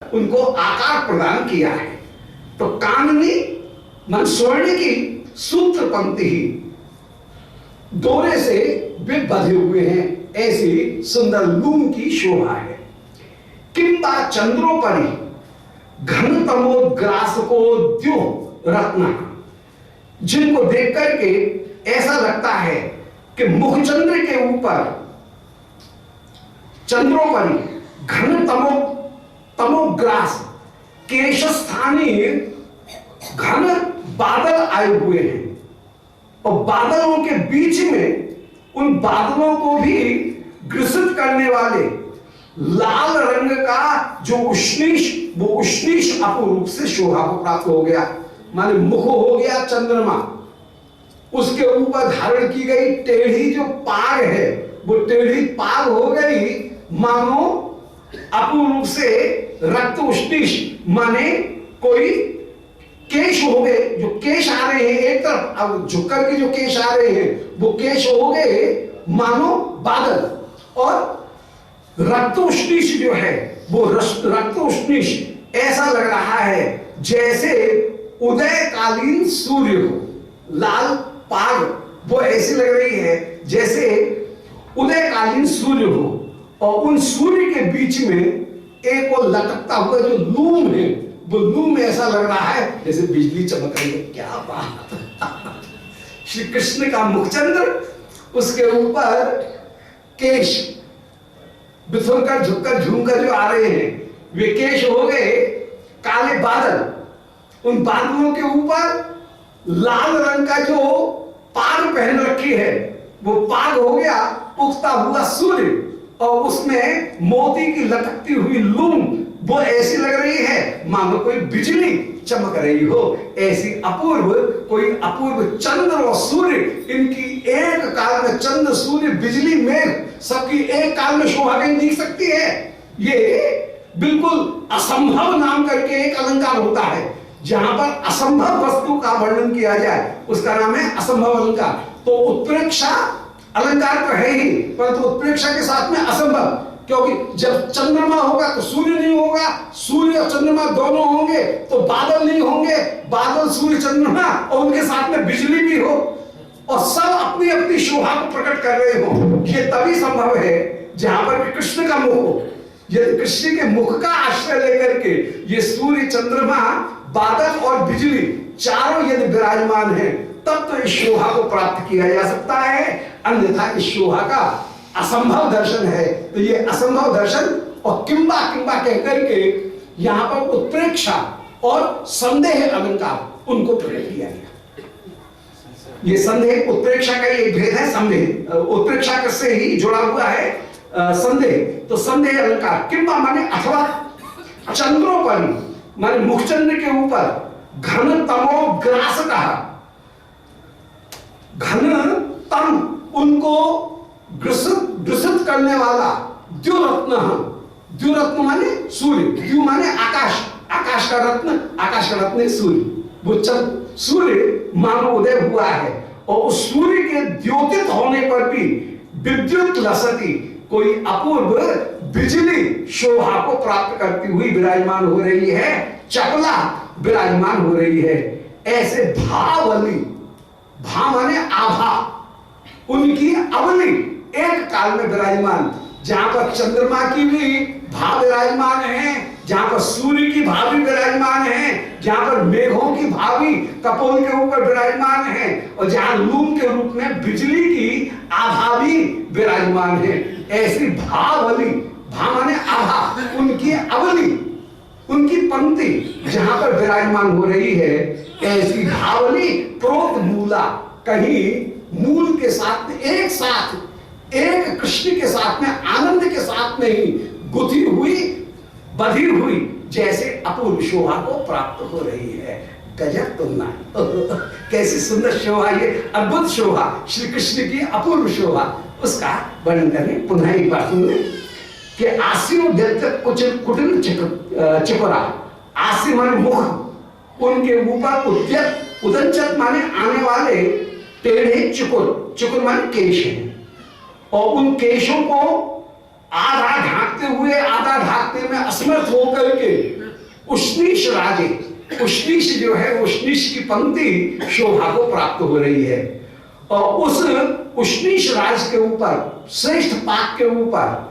उनको आकार प्रदान किया है। तो काननी मन स्वर्ण की सूत्र पंक्ति ही डोरे से वे बंधे हुए हैं, ऐसी सुंदर लूम की शोभा है। किंबा चंद्रोपरि घन तमोग्रास को द्यो रत्न, जिनको देख करके ऐसा लगता है कि मुखचंद्र के ऊपर चंद्रोपरि घन तमोग्रास केश स्थानीय घन बादल आए हुए हैं, और बादलों के बीच में उन बादलों को भी ग्रसित करने वाले लाल रंग का जो उष्णीश, वो उष्णीश अपूर्व से शोभा को प्राप्त हो गया। माने मुख हो गया चंद्रमा, उसके ऊपर धारण की गई टेढ़ी जो पाग है, वो टेढ़ी पाग हो गई मानो अपूर्व से रक्त उष्णीश, माने कोई केश हो गए, जो केश आ रहे हैं एक तरफ, अब झुककर के जो केश आ रहे हैं वो केश हो गए मानो बादल, और रक्त उष्णीश जो है वो रक्त उष्णीश ऐसा लग रहा है जैसे उदयकालीन सूर्य हो। लाल पाग वो ऐसी लग रही है जैसे उदयकालीन सूर्य हो, और उन सूर्य के बीच में एक वो लटकता हुआ जो लूम है, वो लूम ऐसा लग रहा है जैसे बिजली चमक रही है। क्या बात! श्री कृष्ण का मुखचंद्र, उसके ऊपर केश बिथुर कर झुककर झूमकर जो आ रहे हैं वे केश हो गए काले बादल, उन बादलों के ऊपर लाल रंग का जो पाग पहन रखी है वो पाग हो गया उगता हुआ सूर्य, और उसमें मोती की लटकती हुई लूम वो ऐसी लग रही है मानो कोई बिजली चमक रही हो। ऐसी अपूर्व, कोई अपूर्व चंद्र और सूर्य, इनकी एक काल में चंद्र सूर्य बिजली मेघ सबकी एक काल में शोभा कहीं दिख सकती है? ये बिल्कुल असंभव नाम करके एक अलंकार होता है, जहां पर असंभव वस्तु का वर्णन किया जाए उसका नाम है असंभव अलंकार। तो उत्प्रेक्षा अलंकार तो है ही, परंतु उत्प्रेक्षा के साथ में असंभव, क्योंकि जब चंद्रमा होगा तो सूर्य नहीं होगा, सूर्य और चंद्रमा दोनों होंगे तो बादल नहीं होंगे, बादल सूर्य चंद्रमा और उनके साथ में बिजली भी हो, और सब अपनी अपनी शोभा को प्रकट कर रहे हो। ये तभी संभव है जहां पर कृष्ण का मुख हो। यदि कृष्ण के मुख का आश्रय लेकर के ये सूर्य, चंद्रमा, बादल और बिजली चारों यदि विराजमान है तब तो इस शोभा को प्राप्त किया जा सकता है, अन्यथा इस शोभा का असंभव दर्शन है। तो ये असंभव दर्शन और किंबा किंबा कहकर के यहां पर उत्प्रेक्षा और संदेह अलंकार उनको प्रकट किया गया। ये संदेह उत्प्रेक्षा का एक भेद है, संदेह उत्प्रेक्षा से ही जुड़ा हुआ है संदेह। तो संदेह अलंकार किंबा माने अथवा, चंद्रोपरि माने मुखचंद्र के ऊपर घन तमोग्रास कहा, घन तम उनको ग्रसित करने वाला द्युरत्न, द्युरत्न माने सूर्य, द्यु माने आकाश, आकाश का रत्न, आकाश का रत्न सूर्य, वो सूर्य मानो उदय हुआ है, और उस सूर्य के द्योतित होने पर भी विद्युत लसती कोई अपूर्व बिजली शोभा को प्राप्त करती हुई विराजमान हो रही है, चपला विराजमान हो रही है। ऐसे भावली, भा माने आभा, उनकी अवली एक काल में विराजमान, जहां पर चंद्रमा की भी भा विराजमान है, जहां पर सूर्य की भा भी विराजमान है, जहां पर मेघों की भा भी कपोल के ऊपर विराजमान है, और जहां लूम के रूप में बिजली की आभा भी विराजमान है। ऐसी भावली, भा माने आभा, उनकी अवली, उनकी पंक्ति जहां पर विराजमान हो रही है, ऐसी भावली प्रोत मूला, कहीं मूल के साथ में एक साथ, एक कृष्ण के साथ में, आनंद के साथ में ही गुथी हुई, बधी हुई, जैसे अपूर्व शोभा को प्राप्त हो रही है। गजब तुलना, कैसी सुंदर शोभा, ये अद्भुत शोभा, श्री कृष्ण की अपूर्व शोभा, उसका वर्णन करें। पुनः एक बार सुनिए कि आसियो कुटिल चिपरा, आसी माने मुख, उनके ऊपर उद्यत, उदंचत माने आने वाले टेढ़े चुकुर, चुकुर माने केश है, और उन केशों को आधा ढांकते हुए आधा ढांकते में असमर्थ होकर के उष्णीश राजे, उष्णीश जो है उष्णीश की पंक्ति शोभा को प्राप्त हो रही है। और उस उष्णीश राज के ऊपर, श्रेष्ठ पाक के ऊपर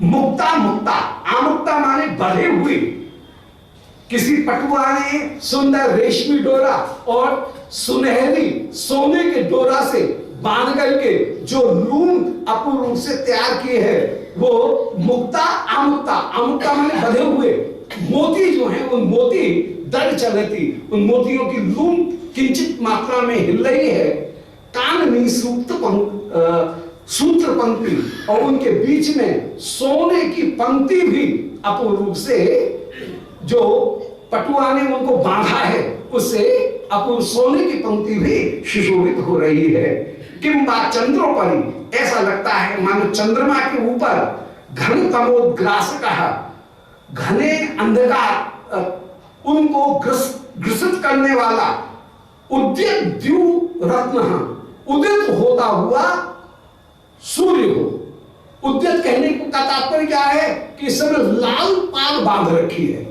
मुक्ता, मुक्ता आमुक्ता माने बढ़े हुए, किसी पटुआ ने सुंदर रेशमी डोरा और सुनहरी सोने के डोरा से बांध करके जो लूम अपूर्व रूप से तैयार किए है वो मुक्ता, आमुक्ता, आमुक्ता माने बंधे हुए मोती जो है, उन मोती दर चलती, उन मोतियों की लूम किंचित मात्रा में हिल रही है। काननी सूत्र पंक्ति और उनके बीच में सोने की पंक्ति भी अपूर्व रूप से, जो पटुआ ने उनको बांधा है उससे अपूर्व सोने की पंक्ति भी सुशोभित हो रही है। किंबा चंद्रोपरि, ऐसा लगता है मानो चंद्रमा के ऊपर घन तमोग्रास कहा, घने अंधकार उनको ग्रसित करने वाला उद्यत द्यू रत्न, उदित होता हुआ सूर्य हो। उद्यत कहने का तात्पर्य क्या है कि इस समय लाल पाग बांध रखी है,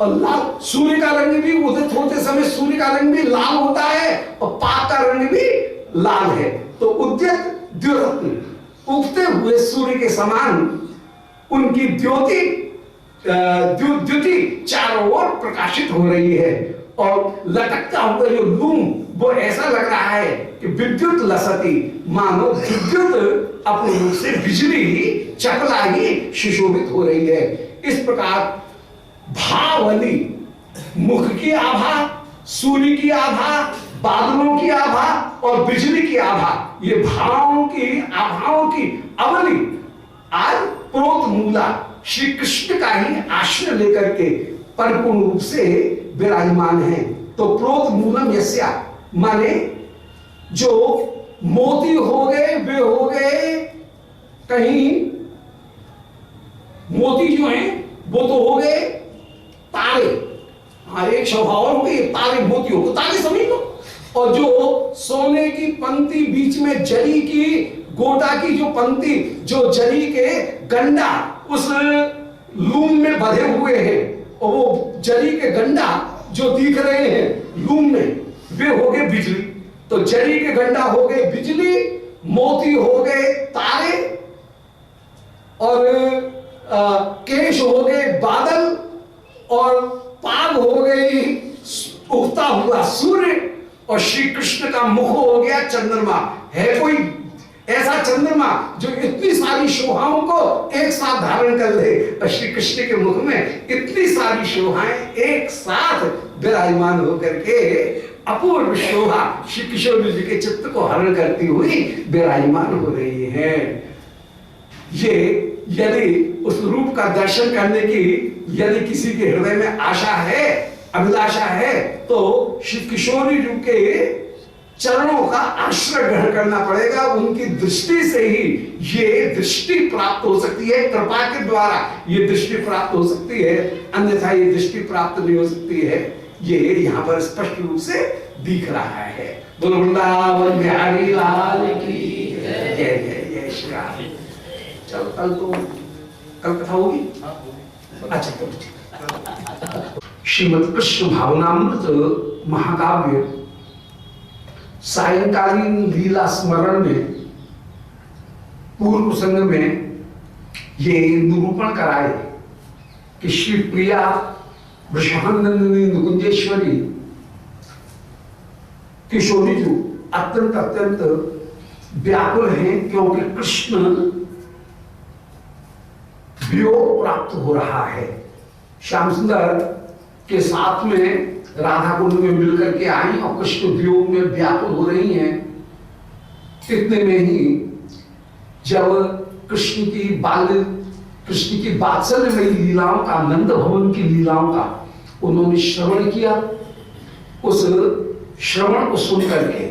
और लाल सूर्य का रंग भी उदित होते समय सूर्य का रंग भी लाल होता है और पाग का रंग भी लाल है। तो उद्यत द्योरत्न, उगते हुए सूर्य के समान उनकी द्युति चारों ओर प्रकाशित हो रही है। और लटकता हुआ जो लूम वो ऐसा लग रहा है कि विद्युत लसती, मानो विद्युत अपने रूप से बिजली ही चकला ही सुशोभित हो रही है। इस प्रकार भावली, मुख की आभा, सूर्य की आभा, बादलों की आभा और बिजली की आभा, ये भावों की आभाओं की अवली आज प्रोत मूला श्री कृष्ण का ही आश्रय लेकर के परिपूर्ण रूप से विराजमान है। तो प्रोत मूलम यस्या माने जो मोती हो गए वे हो गए, कहीं मोती जो हैं वो तो हो गए तारे, हाँ एक स्वभाव हो गई तारे, मोतियों को तारे समझ लो। और जो सोने की पंक्ति बीच में जरी की गोटा की जो पंक्ति, जो जरी के गंडा उस लूम में बंधे हुए हैं, और वो जरी के गंडा जो दिख रहे हैं लूम में वे हो गए बिजली। तो जरी के गंडा हो गए बिजली, मोती हो गए तारे, और केश हो गए बादल, और पाग हो गई उगता हुआ सूर्य, और श्री कृष्ण का मुख हो गया चंद्रमा। है कोई ऐसा चंद्रमा जो इतनी सारी शोभाओं को एक साथ धारण कर ले? और श्री कृष्ण के मुख में इतनी सारी शोभाएं एक साथ विराजमान होकर के अपूर्व शोभा श्री किशोर जी के चित्त को हरण करती हुई विराजमान हो रही है। ये यदि उस रूप का दर्शन करने की यदि किसी के हृदय में आशा है, अभिलाषा है, तो श्री किशोरी जी के चरणों का आश्रय ग्रहण करना पड़ेगा। उनकी दृष्टि से ही ये दृष्टि प्राप्त हो सकती है, कृपा के द्वारा ये दृष्टि प्राप्त हो सकती है, अन्यथा ये दृष्टि प्राप्त नहीं हो सकती है। ये यहाँ पर स्पष्ट रूप से दिख रहा है। बोलो वृंदावन बिहारी लाल की जय जय जय श्री राम। चलो कल कथा होगी। अच्छा तो श्रीमद कृष्ण भावनामृत महाकाव्य सायंकालीन लीला स्मरण में पूर्व संग में ये निरूपण कराए कि श्री प्रिया वृषभानंदिनी निकुंजेश्वरी किशोरी जी अत्यंत अत्यंत व्याकुल हैं, क्योंकि कृष्ण वियोग प्राप्त हो रहा है। श्याम सुंदर के साथ में राधा कुंड में मिलकर के आई और कृष्ण वियोग में व्याकुल हो रही हैं। इतने में ही जब कृष्ण की वात्सल्यमयी लीलाओं का, नंद भवन की लीलाओं का उन्होंने श्रवण किया, उस श्रवण को सुन करके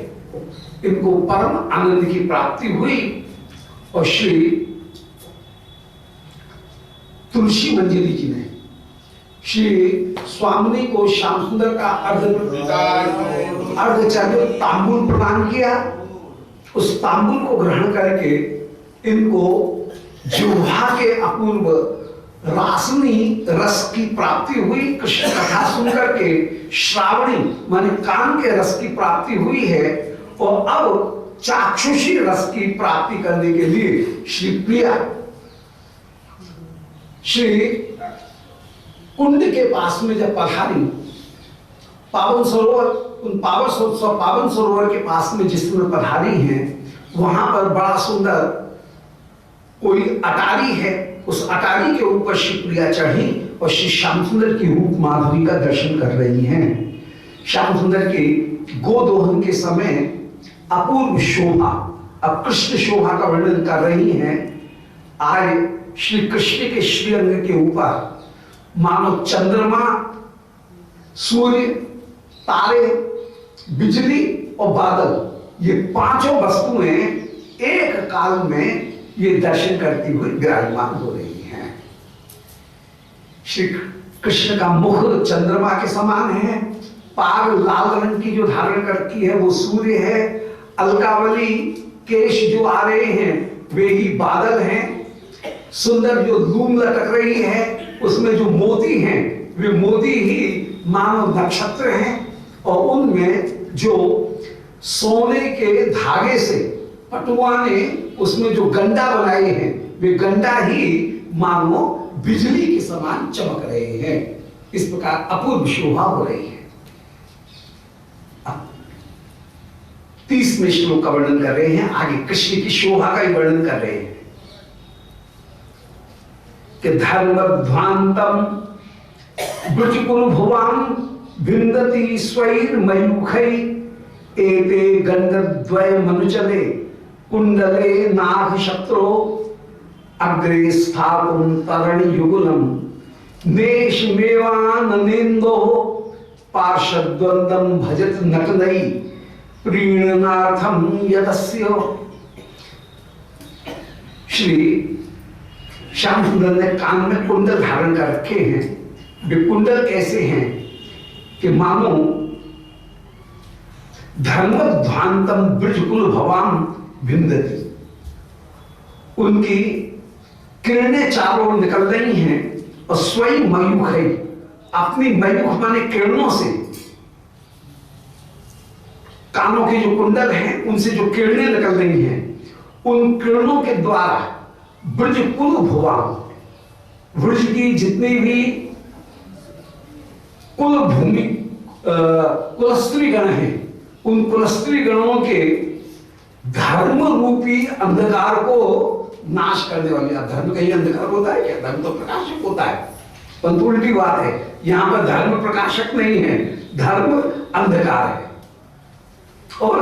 इनको परम आनंद की प्राप्ति हुई। और श्री तुलसी मंजरी जी ने श्री स्वामिनी को श्याम सुंदर का अर्धचार्य तांबूल प्रदान किया। उस तांबूल को ग्रहण करके इनको जिह्वा के अपूर्व रासनी रस की प्राप्ति हुई, कृष्ण कथा सुनकर के श्रावणी माने कान के रस की प्राप्ति हुई है, और अब चाक्षुषी रस की प्राप्ति करने के लिए श्री प्रिया श्री कुंड के पास में जब पधारी, पावन सरोवर, उन पावन सरोवर के पास में जिस समय पधारी हैं, वहां पर बड़ा सुंदर कोई अटारी है। उस अटारी के ऊपर श्री प्रिया चढ़ी और श्री श्याम सुंदर की रूप माधुरी का दर्शन कर रही हैं। श्याम सुंदर के गोदोहन के समय अपूर्व शोभा, अब कृष्ण शोभा का वर्णन कर रही हैं। आज श्री कृष्ण के श्रीअंग के ऊपर मानो चंद्रमा, सूर्य, तारे, बिजली और बादल, ये पांचों वस्तुएं एक काल में ये दर्शन करती हुई विराजमान हो रही हैं। श्री कृष्ण का मुख चंद्रमा के समान है, पाग लाल रंग की जो धारण करती है वो सूर्य है, अलकावली केश जो आ रहे हैं वे ही बादल हैं, सुंदर जो लूम लटक रही है उसमें जो मोती हैं वे मोती ही मानव नक्षत्र हैं, और उनमें जो सोने के धागे से पटुआ ने उसमें जो गंडा बनाए हैं वे गंडा ही मानो बिजली के समान चमक रहे हैं। इस प्रकार अपूर्व शोभा हो रही है। 30वें श्लोक का वर्णन कर रहे हैं, आगे कृष्ण की शोभा का ही वर्णन कर रहे हैं कि धर्मध्वांतम ब्रजकुल भुवाम विंदति स्वैर मयूखै एते गंधद्वय मनुचले कुंडले नाग शत्रो अग्रे स्थापुं तरणि युगुलम नेशमेवाननेन्दो पार्षद्वंदम भजत नटनई प्रीणनार्थम यदस्य। श्री श्याम सुंदर ने कान में कुंडल धारण कर रखे हैं। वे कुंडल कैसे हैं कि मानो धर्मध्वांतम ब्रजकुल भवाम विंदति, उनकी किरणें चारों ओर निकल रही हैं, और स्वयं मयूख है, अपनी मयूख माने किरणों से, कानों के जो कुंडल हैं उनसे जो किरणें निकल रही हैं, उन किरणों के द्वारा ब्रजकुल भुवाम, ब्रज की जितनी भी कुल भूमि कुलस्त्री गण हैं, उन कुलस्त्री गणों के धर्म रूपी अंधकार को नाश करने वाले। धर्म कहीं अंधकार होता है क्या? धर्म तो प्रकाशक होता है, परंतु उल्टी बात है, यहां पर धर्म प्रकाशक नहीं है, धर्म अंधकार है। और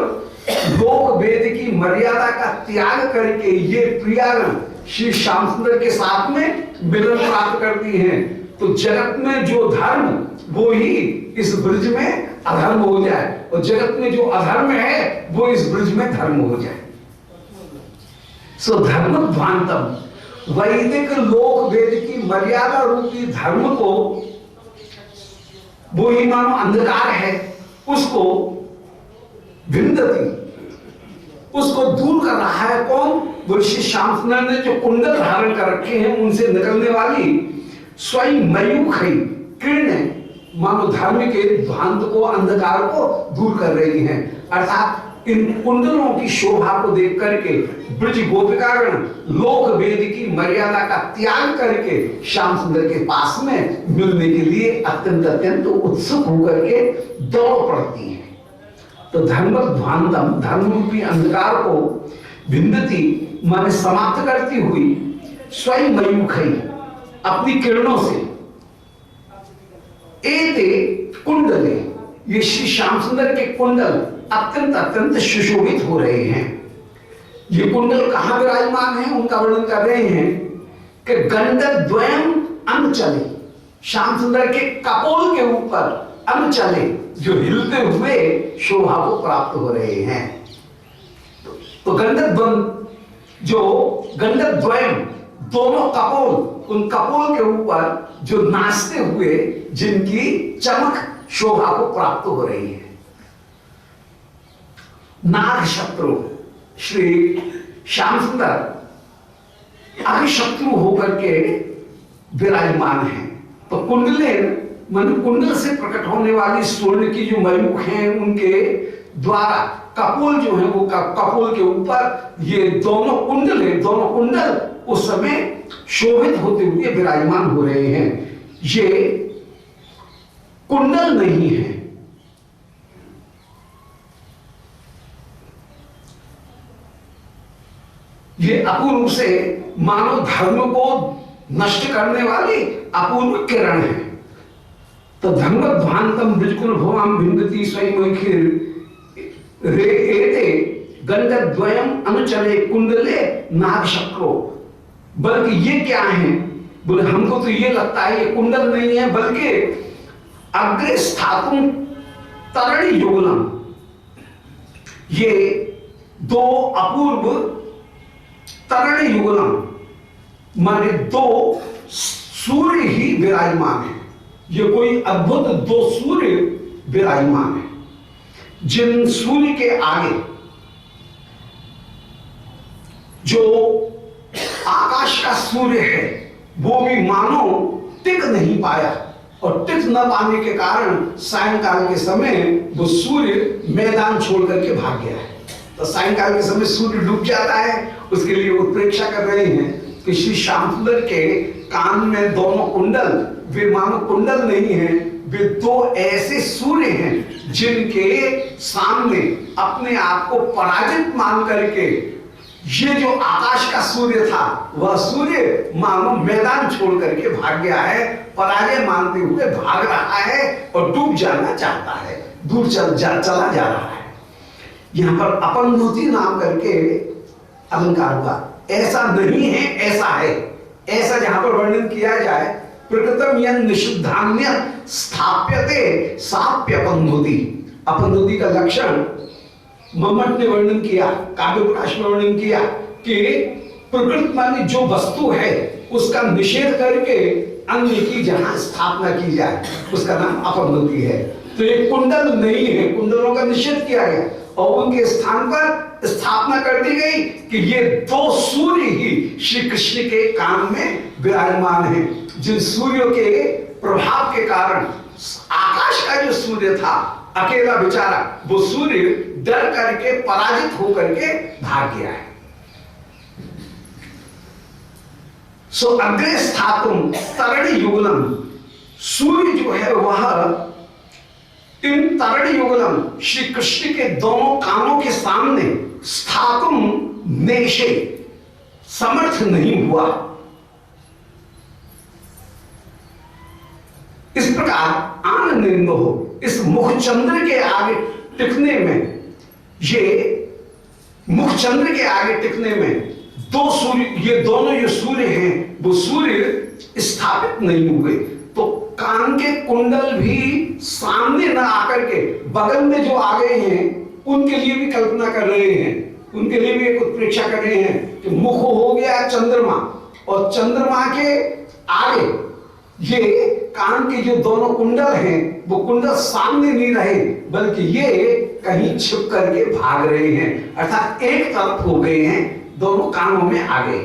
लोक वेद की मर्यादा का त्याग करके ये प्रियागण श्री श्याम सुंदर के साथ में मिलन प्राप्त करती हैं, तो जगत में जो धर्म वो ही इस ब्रज में अधर्म हो जाए, और जगत में जो अधर्म है वो इस ब्रज में धर्म हो जाए। सो धर्मध्वांतम, वैदिक लोक वेद की मर्यादा रूपी धर्म को वो ही मानो अंधकार है, उसको विंदति, उसको दूर कर रहा है कौन? वो श्री श्याम सुंदर ने जो कुंडल धारण कर रखे हैं उनसे निकलने वाली स्वयं मयूख है किरणें, मानो धर्म के ध्वांत को, अंधकार को दूर कर रही हैं। अर्थात इन कुंडलों की शोभा को देख करके ब्रज गोपिकागण लोक वेद की मर्यादा का त्याग करके श्याम सुंदर के पास में मिलने के लिए अत्यंत अत्यंत उत्सुक होकर के दौड़ पड़ती हैं। तो धर्मध्वांतम, धर्म रूपी अंधकार को विंदति माने समाप्त करती हुई स्वयं मयूखै, अपनी किरणों से, एते कुंडले, ये श्री श्याम सुंदर के कुंडल अत्यंत अत्यंत सुशोभित हो रहे हैं। ये कुंडल कहां विराजमान है उनका वर्णन कर रहे हैं कि गंधद्वयम अंचले, श्याम सुंदर के कपोल के ऊपर अंचले जो हिलते हुए शोभा को प्राप्त हो रहे हैं। तो गंधद्वंद, जो गंधद्वयम, दोनों कपोल, उन कपोल के ऊपर जो नाचते हुए जिनकी चमक शोभा को प्राप्त हो रही है। नाग शत्रु श्री श्याम सुंदर अभिशत्रु होकर के विराजमान है। तो कुंडले मन कुंडल से प्रकट होने वाली स्वर्ण की जो मयूख हैं उनके द्वारा कपोल जो है वो कपोल के ऊपर ये दोनों कुंडल उस समय शोभित होते हुए विराजमान हो रहे हैं। ये कुंडल नहीं है, ये अपूर्व से मानव धर्म को नष्ट करने वाली अपूर्व किरण है। तो धर्मध्वांतम बिल्कुल भवाम भिंगति स्वयं रे एते गंधद्वयम अनुचले कुंडले नागशक्रो। बल्कि ये क्या है, बोले हमको तो ये लगता है ये कुंडल नहीं है बल्कि अग्रे स्थातुम तरणी युगलम, ये दो अपूर्व तरणी युगलम माने दो सूर्य ही विराजमान है। ये कोई अद्भुत दो सूर्य विराजमान है, जिन सूर्य के आगे जो आकाश का सूर्य है वो भी मानो टिक नहीं पाया, और टिक न पाने के कारण सायंकाल के समय वो सूर्य मैदान छोड़ करके भाग गया है। तो सायंकाल के समय सूर्य डूब जाता है, उसके लिए उत्प्रेक्षा कर रहे हैं कि श्री श्याम सुंदर के कान में दोनों कुंडल, वे मानो कुंडल नहीं है, वे दो ऐसे सूर्य हैं जिनके सामने अपने आप को पराजित मान करके ये जो आकाश का सूर्य था वह सूर्य मानो मैदान छोड़ करके भाग गया है, पराजय मानते हुए भाग रहा है और डूब जाना चाहता है, दूर चला जा रहा है। यहां पर अपनोति नाम करके अलंकार हुआ, ऐसा नहीं है ऐसा है। ऐसा जहां पर वर्णन किया जाए, प्रकृतम यन निषिद्धान्य स्थाप्यते साप्यपनोति। अपनोति का लक्षण मम्मट ने वर्णन किया, काव्य प्रकाश में वर्णन किया कि प्रकृति मानी जो वस्तु है उसका निषेध करके अन्य की जहां स्थापना की जाए उसका नाम अपनोति है। तो ये कुंडल नहीं है, कुंडलों का निषेध किया गया और उनके स्थान पर स्थापना कर दी गई कि ये दो सूर्य ही श्री कृष्ण के कान में विराजमान हैं, जिन सूर्यों के प्रभाव के कारण आकाश का जो सूर्य था अकेला बेचारा, वो सूर्य डर करके पराजित होकर के भाग गया है। सो अग्रे स्थातुम तरणी युगलम, सूर्य जो है वह इन तरणी युगलम श्री कृष्ण के दोनों कानों के सामने स्थातुम नेशे समर्थ नहीं हुआ। इस प्रकार आनंद हो, इस मुखचंद्र के आगे टिकने में, ये मुखचंद्र के आगे टिकने में दो सूर्य, ये दोनों जो सूर्य हैं वो सूर्य स्थापित नहीं हुए। तो कान के कुंडल भी सामने न आकर के बगल में जो आ गए हैं उनके लिए भी कल्पना कर रहे हैं, उनके लिए भी एक उत्प्रेक्षा कर रहे हैं कि मुख हो गया चंद्रमा और चंद्रमा के आगे ये कान के जो दोनों कुंडल हैं वो कुंडल सामने नहीं रहे बल्कि ये कहीं छिप करके भाग रहे हैं, अर्थात एक तरफ हो गए हैं, दोनों कानों में आ गए।